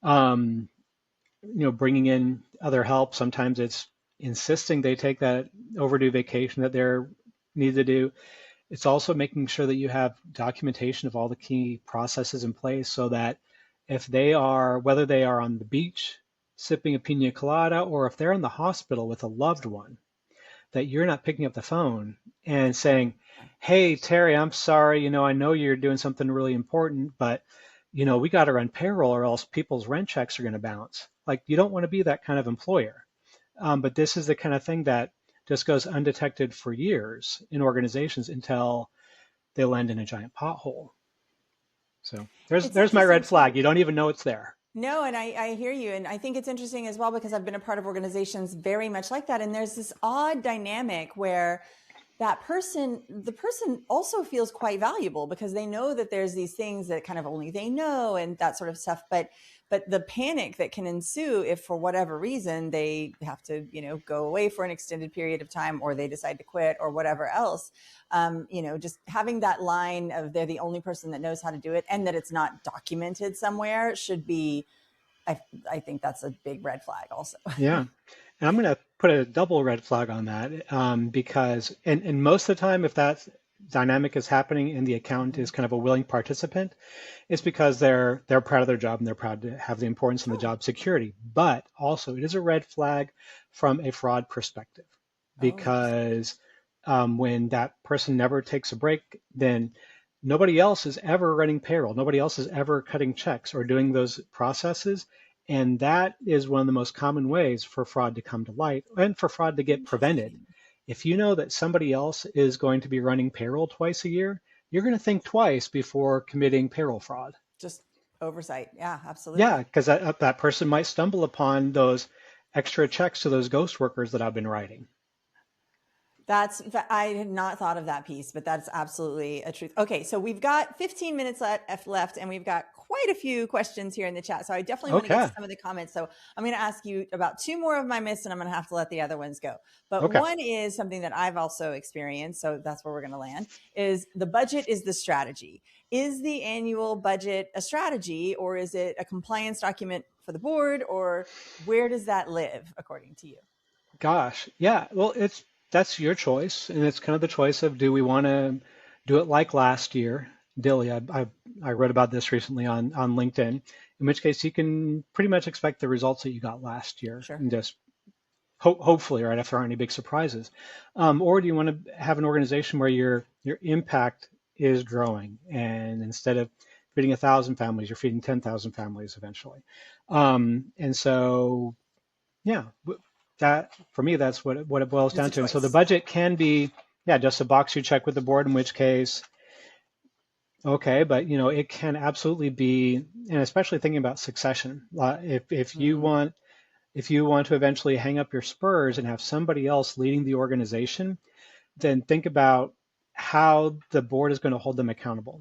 um, bringing in other help. Sometimes it's insisting they take that overdue vacation that they're need to do. It's also making sure that you have documentation of all the key processes in place so that if whether they are on the beach sipping a pina colada or if they're in the hospital with a loved one, that you're not picking up the phone and saying, hey, Terry, I'm sorry, I know you're doing something really important, but, we got to run payroll or else people's rent checks are going to bounce. Like, you don't want to be that kind of employer. But this is the kind of thing that just goes undetected for years in organizations until they land in a giant pothole. So It's there's my interesting red too. flag. You don't even know it's there. No, and I hear you. And I think it's interesting as well because I've been a part of organizations very much like that. And there's this odd dynamic where the person also feels quite valuable because they know that there's these things that kind of only they know and that sort of stuff. But the panic that can ensue if for whatever reason they have to, go away for an extended period of time or they decide to quit or whatever else, just having that line of they're the only person that knows how to do it and that it's not documented somewhere should be, I think that's a big red flag also. Yeah. And I'm going to put a double red flag on that because, and most of the time, if that's dynamic is happening and the accountant Mhm. is kind of a willing participant, it's because they're proud of their job and they're proud to have the importance and the Sure. job security. But also, it is a red flag from a fraud perspective Oh, interesting. because when that person never takes a break, then nobody else is ever running payroll. Nobody else is ever cutting checks or doing those processes. And that is one of the most common ways for fraud to come to light and for fraud to get prevented. Interesting. If you know that somebody else is going to be running payroll twice a year, you're going to think twice before committing payroll fraud. Just oversight. Yeah, Yeah, absolutely. because that person might stumble upon those extra checks to those ghost workers that I've been writing. I had not thought of that piece, but that's absolutely a truth. Okay, so we've got 15 minutes left, and we've got quite a few questions here in the chat. So I definitely want to get to Okay, some of the comments. So I'm going to ask you about two more of my myths, and I'm going to have to let the other ones go. But okay. one is something that I've also experienced. So that's where we're going to land is the budget is the strategy. Is the annual budget a strategy, or is it a compliance document for the board, or where does that live according to you? Gosh, yeah. Well, that's your choice, and it's kind of the choice of do we want to do it like last year, Dilly. I read about this recently on LinkedIn. In which case, you can pretty much expect the results that you got last year, Sure. and just hopefully, right, if there aren't any big surprises. Or do you want to have an organization where your impact is growing, and instead of feeding 1,000 families, you're feeding 10,000 families eventually. And so yeah, that for me, that's what it boils It's down a to. And so the choice. budget can be, yeah, just a box you check with the board, in which case, okay, but it can absolutely be, and especially thinking about succession. Mm, If you want to eventually hang up your spurs and have somebody else leading the organization, then think about how the board is going to hold them accountable.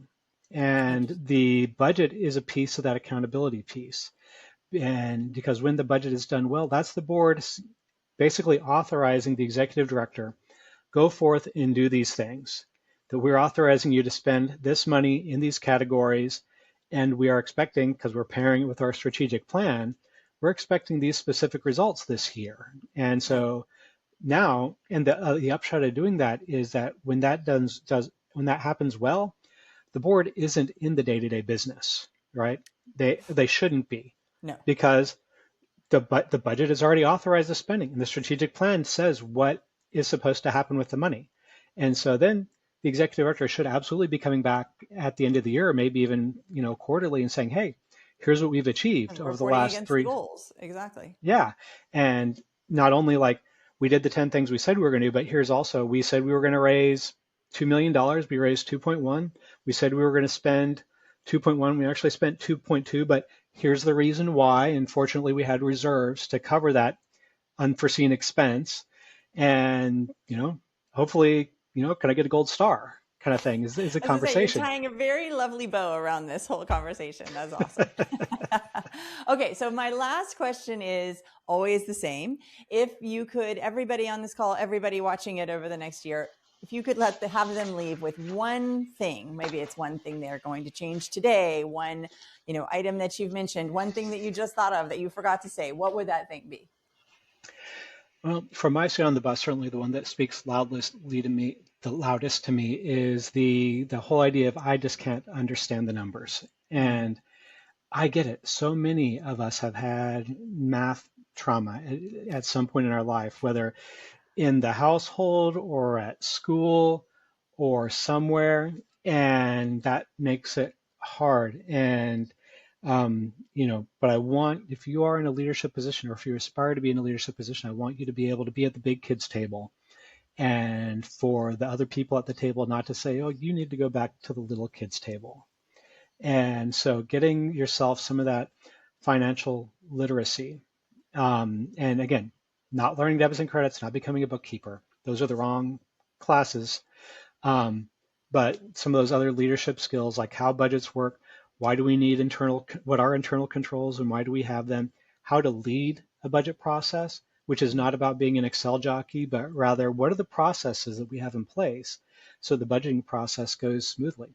And interesting. the budget is a piece of that accountability piece. And because when the budget is done well, that's the board basically authorizing the executive director, go forth and do these things. That we're authorizing you to spend this money in these categories, and we are expecting, because we're pairing it with our strategic plan, we're expecting these specific results this year. And Right. so now, and the upshot of doing that is that when when that happens well, the board isn't in the day-to-day business, right? They shouldn't be No. because the budget has already authorized the spending, and the strategic plan says what is supposed to happen with the money. And so then the executive director should absolutely be coming back at the end of the year, maybe even quarterly, and saying, "Hey, here's what we've achieved And over the reporting last against the three." goals. Exactly. Yeah, and not only like we did the 10 things we said we were going to do, but here's also we said we were going to raise $2 million. We raised 2.1. We said we were going to spend 2.1. We actually spent 2.2, but here's the reason why. And fortunately, we had reserves to cover that unforeseen expense. And hopefully, can I get a gold star? Kind of thing is a As I say, you're conversation. tying a very lovely bow around this whole conversation. That's awesome. Okay, so my last question is always the same. If you could, everybody on this call, everybody watching it over the next year, if you could have them leave with one thing, maybe it's one thing they're going to change today, one item that you've mentioned, one thing that you just thought of that you forgot to say, what would that thing be? Well, from my seat on the bus, certainly the one that speaks the loudest to me is the whole idea of I just can't understand the numbers. Mm, And I get it. So many of us have had math trauma at some point in our life, whether in the household or at school or somewhere, and that makes it hard. And but I want, if you are in a leadership position or if you aspire to be in a leadership position, I want you to be able to be at the big kids table and for the other people at the table not to say, oh, you need to go back to the little kids table. And so getting yourself some of that financial literacy. And again, not learning debits and credits, not becoming a bookkeeper. Those are the wrong classes. Um, but some of those other leadership skills, like how budgets work, why do we need what are internal controls and why do we have them, how to lead a budget process, which is not about being an Excel jockey, but rather what are the processes that we have in place so the budgeting process goes smoothly.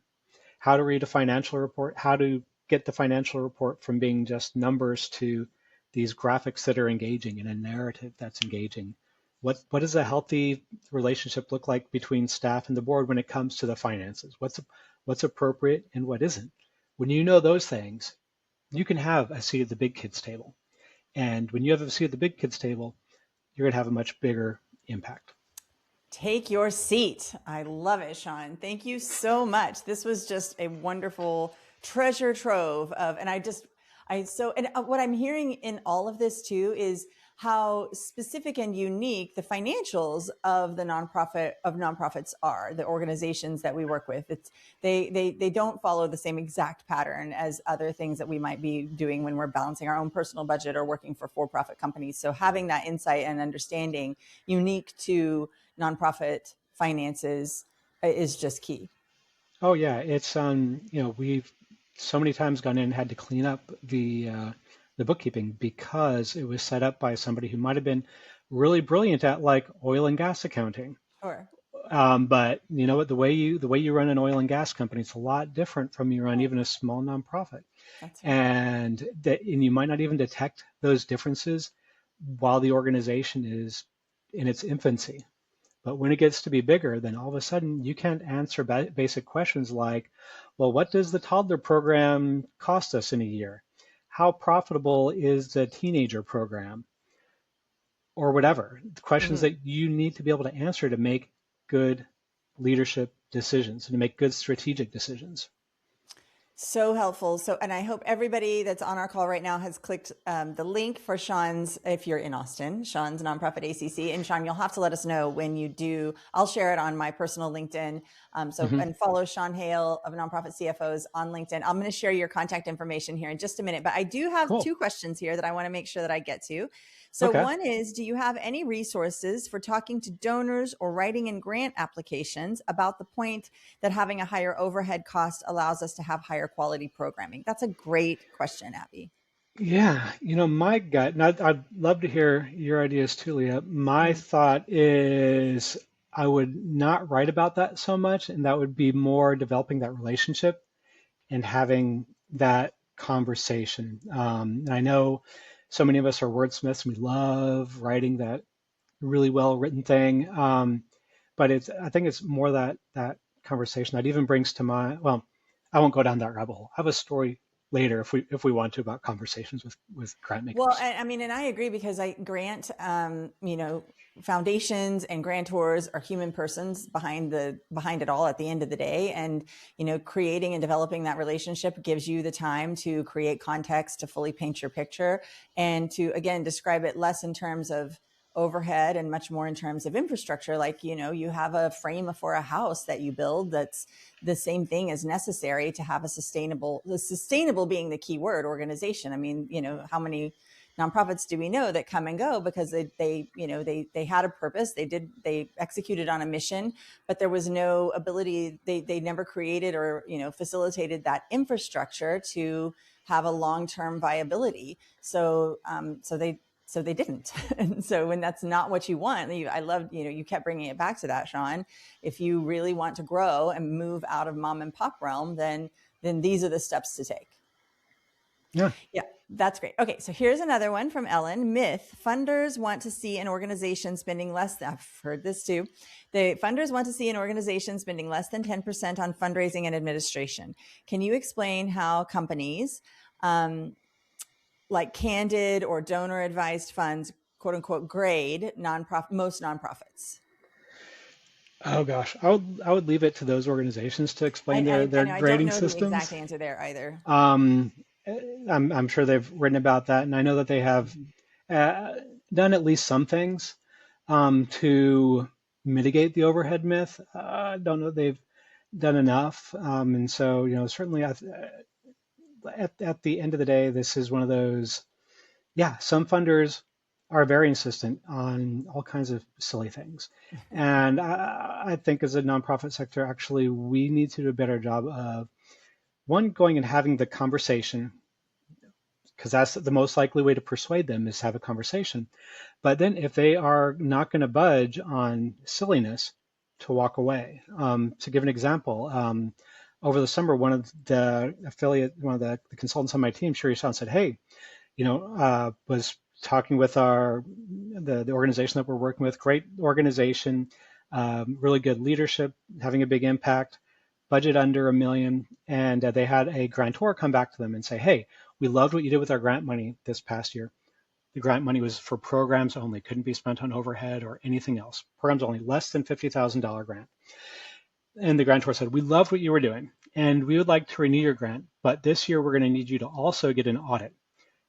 How to read a financial report, how to get the financial report from being just numbers to these graphics that are engaging and a narrative that's engaging What does a healthy relationship look like between staff and the board when it comes to the finances? What's appropriate and what isn't? When you know those things, you can have a seat at the big kids table. And when you have a seat at the big kids table, you're going to have a much bigger impact. Take your seat. I love it, Sean. Thank you so much. This was just a wonderful treasure trove of, and what I'm hearing in all of this too is how specific and unique the financials of nonprofits are, the organizations that we work with. They don't follow the same exact pattern as other things that we might be doing when we're balancing our own personal budget or working for-profit companies. So having that insight and understanding unique to nonprofit finances is just key. Oh yeah, it's we've so many times gone in and had to clean up the bookkeeping because it was set up by somebody who might have been really brilliant at like oil and gas accounting. Sure. But you know what, the way you run an oil and gas company is a lot different from you run even a small nonprofit. That's right. And you might not even detect those differences while the organization is in its infancy. But when it gets to be bigger, then all of a sudden you can't answer basic questions like, well, what does the toddler program cost us in a year? How profitable is the teenager program? Or whatever. The questions Mm-hmm. that you need to be able to answer to make good leadership decisions and to make good strategic decisions. So helpful. And I hope everybody that's on our call right now has clicked the link for Sean's, if you're in Austin, Sean's Nonprofit ACC. And Sean, you'll have to let us know when you do. I'll share it on my personal LinkedIn. And follow Sean Hale of Nonprofit CFOs on LinkedIn. I'm going to share your contact information here in just a minute, but I do have Cool. 2 questions here that I want to make sure that I get to. So Okay. one is, do you have any resources for talking to donors or writing in grant applications about the point that having a higher overhead cost allows us to have higher quality programming? That's a great question, Abby. Yeah, my gut, and I'd love to hear your ideas too, Leah. My Mm-hmm. thought is I would not write about that so much, and that would be more developing that relationship and having that conversation. And I know so many of us are wordsmiths, and we love writing that really well written thing. But I think it's more that conversation that even brings to mind. Well, I won't go down that rabbit hole. I have a story later if we want to about conversations with grant Well, makers. I mean, and I agree because I grant, foundations and grantors are human persons behind it all at the end of the day. And, creating and developing that relationship gives you the time to create context, to fully paint your picture and to, again, describe it less in terms of overhead and much more in terms of infrastructure. Like, you have a frame for a house that you build that's the same thing as necessary to have the sustainable being the key word, organization. I mean, how many nonprofits do we know that come and go because they had a purpose, they executed on a mission, but there was no ability, they never created or facilitated that infrastructure to have a long-term viability. So they didn't. And so when that's not what you want, I love, you kept bringing it back to that, Sean. If you really want to grow and move out of mom and pop realm, then these are the steps to take. Yeah. Yeah, that's great. Okay, so here's another one from Ellen. Myth: funders want to see an organization spending less than, I've heard this too. The funders want to see an organization spending less than 10% on fundraising and administration. Can you explain how companies like candid or donor advised funds, quote unquote, grade most nonprofits? Oh gosh, I would leave it to those organizations to explain I their know I don't grading know the exact systems. answer there either. Um, I'm sure they've written about that, and I know that they have uh, done at least some things to mitigate the overhead myth. I don't know that they've done enough, and so certainly at the end of the day, this is one of those. Yeah, some funders are very insistent on all kinds of silly things, and I think as a nonprofit sector, actually, we need to do a better job of one going and having the conversation because that's the most likely way to persuade them is have a conversation. But then if they are not going to budge on silliness, to walk away. To give an example, over the summer, one of the consultants on my team, Sherry Sean, said, "Hey, was talking with the organization that we're working with, great organization, really good leadership, having a big impact, budget under $1 million, and they had a grantor come back to them and say, hey, we loved what you did with our grant money this past year. The grant money was for programs only, couldn't be spent on overhead or anything else. Programs only, less than $50,000 grant. And the grantor said, we loved what you were doing, and we would like to renew your grant, but this year we're going to need you to also get an audit.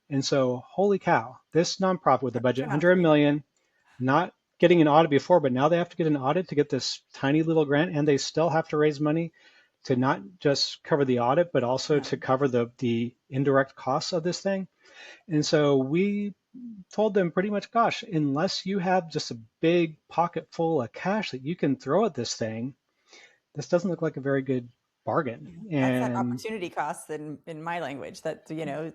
And so, holy cow, this nonprofit with a budget under $1 million, not getting an audit before, but now they have to get an audit to get this tiny little grant, and they still have to raise money to not just cover the audit, but also to cover the indirect costs of this thing. And so we told them pretty much, gosh, unless you have just a big pocket full of cash that you can throw at this thing, this doesn't look like a very good bargain. And that's that opportunity cost in my language, that,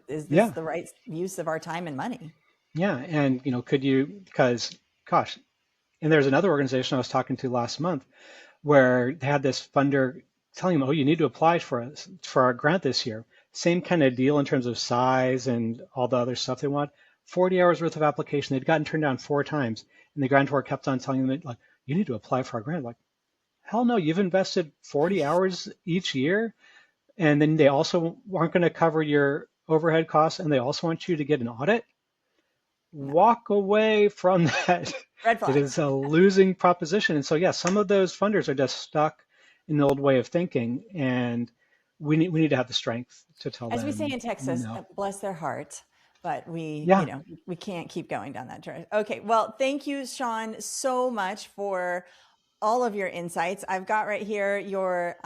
is this the right use of our time and money? Yeah. And, could you, because, gosh, and there's another organization I was talking to last month where they had this funder telling them, oh, you need to apply for our grant this year. Same kind of deal in terms of size and all the other stuff they want. 40 hours worth of application. They'd gotten turned down 4 times. And the grantor kept on telling them, like, you need to apply for our grant. Like, hell no, you've invested 40 hours each year. And then they also aren't going to cover your overhead costs. And they also want you to get an audit. Walk away from that. Red flag. It is a losing proposition. And so, yeah, some of those funders are just stuck in the old way of thinking. And we need to have the strength to tell them. As we say in Texas, bless their heart. But we can't keep going down that journey. Okay, well, thank you, Sean, so much for all of your insights. I've got right here your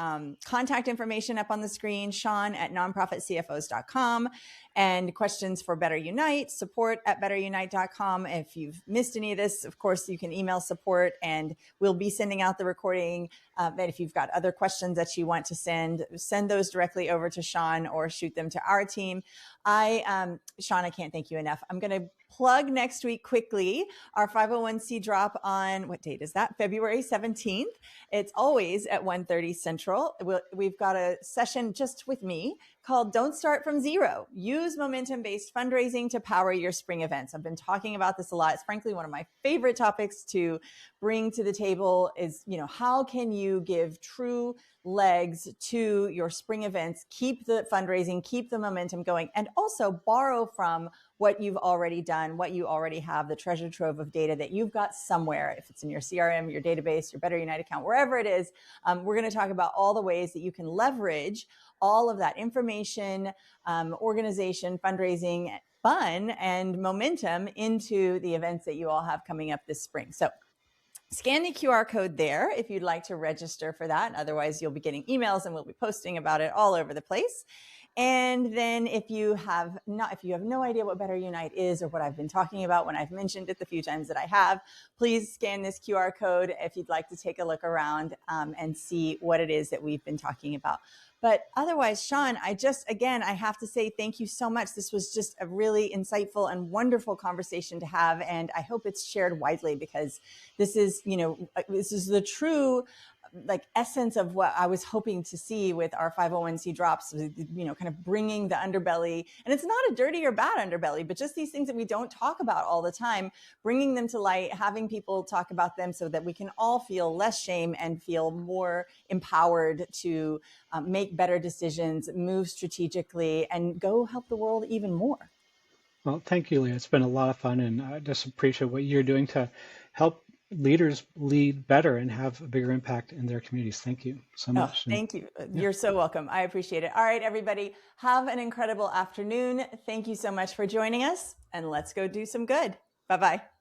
contact information up on the screen, Sean at nonprofitcfos.com, and questions for BetterUnite, support at betterunite.com. If you've missed any of this, of course, you can email support and we'll be sending out the recording. And if you've got other questions that you want to send those directly over to Sean or shoot them to our team. Sean, I can't thank you enough. I'm going to plug next week quickly our 501c drop on, what date is that? February 17th. It's always at 1:30 Central. We've got a session just with me called Don't Start from Zero. Use momentum-based fundraising to power your spring events. I've been talking about this a lot. It's frankly one of my favorite topics to bring to the table is, how can you give true legs to your spring events, keep the fundraising, keep the momentum going, and also borrow from what you've already done, what you already have, the treasure trove of data that you've got somewhere, if it's in your CRM, your database, your BetterUnite account, wherever it is. We're going to talk about all the ways that you can leverage all of that information, organization, fundraising, fun, and momentum into the events that you all have coming up this spring. So scan the QR code there if you'd like to register for that. Otherwise, you'll be getting emails and we'll be posting about it all over the place. And then if you have no idea what BetterUnite is or what I've been talking about when I've mentioned it the few times that I have, please scan this QR code if you'd like to take a look around and see what it is that we've been talking about. But otherwise, Sean, I have to say thank you so much. This was just a really insightful and wonderful conversation to have. And I hope it's shared widely because this is the true essence of what I was hoping to see with our 501c drops, kind of bringing the underbelly. And it's not a dirty or bad underbelly, but just these things that we don't talk about all the time, bringing them to light, having people talk about them so that we can all feel less shame and feel more empowered to make better decisions, move strategically, and go help the world even more. Well, thank you, Leah. It's been a lot of fun, and I just appreciate what you're doing to help leaders lead better and have a bigger impact in their communities. Thank you so much. Thank you. You're so welcome. I appreciate it. All right, everybody, have an incredible afternoon. Thank you so much for joining us, and let's go do some good. Bye-bye.